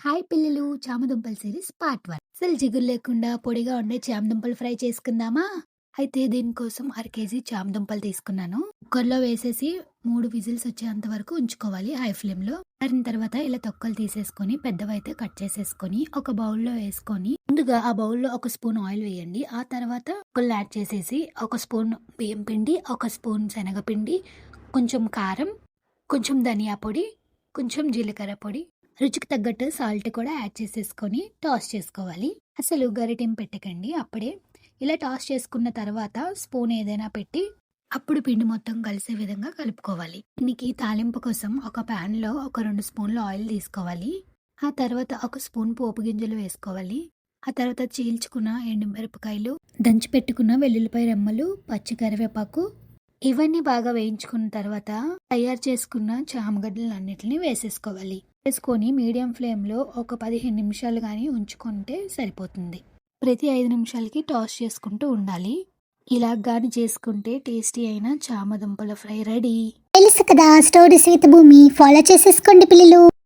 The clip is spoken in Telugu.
హాయ్ పిల్లలు, చామదుంపల సిరీస్ పార్ట్ 1. అసలు జిగురు లేకుండా పొడిగా ఉండే చామదుంపలు ఫ్రై చేసుకుందామా? అయితే దీనికోసం కేజీ చామదుంపలు తీసుకున్నాను. కుక్కర్లో వేసేసి 3 విజిల్స్ వచ్చేంత వరకు ఉంచుకోవాలి హై ఫ్లేమ్లో. దాని తర్వాత ఇలా తొక్కలు తీసేసుకొని పెద్దవైతే కట్ చేసేసుకొని ఒక బౌల్లో వేసుకొని ముందుగా ఆ బౌల్లో ఒక స్పూన్ ఆయిల్ వేయండి. ఆ తర్వాత తొక్కలు యాడ్ చేసేసి ఒక స్పూన్ బియ్యం పిండి, ఒక స్పూన్ శనగపిండి, కొంచెం కారం, కొంచెం ధనియా పొడి, కొంచెం జీలకర్ర పొడి, రుచికి తగ్గట్టు సాల్ట్ కూడా యాడ్ చేసేసుకొని టాస్ చేసుకోవాలి. అసలు గరిటెం పెట్టకండి అప్పుడే. ఇలా టాస్ చేసుకున్న తర్వాత స్పూన్ ఏదైనా పెట్టి అప్పుడు పిండి మొత్తం కలిసే విధంగా కలుపుకోవాలి. దీనికి తాలింపు కోసం ఒక ప్యాన్లో ఒక 2 స్పూన్లు ఆయిల్ తీసుకోవాలి. ఆ తర్వాత ఒక స్పూన్ పోపు గింజలు వేసుకోవాలి. ఆ తర్వాత చీల్చుకున్న ఎండుమిరపకాయలు, దంచి పెట్టుకున్న వెల్లుల్లిపాయ రెమ్మలు, పచ్చి కరివేపాకు, ఇవన్నీ బాగా వేయించుకున్న తర్వాత తయారు చేసుకున్న చామగడ్డలు అన్నిటిని వేసేసుకోవాలి. వేసుకొని మీడియం ఫ్లేమ్లో ఒక 15 నిమిషాలు కానీ ఉంచుకుంటే సరిపోతుంది. ప్రతి 5 నిమిషాలకి టాస్ చేసుకుంటూ ఉండాలి. ఇలా గాని చేసుకుంటే టేస్టీ అయిన చామదుంపల ఫ్రై రెడీ. తెలుసు కదా, స్టోరీస్ విత్ భూమి ఫాలో చేసేసుకోండి పిల్లలు.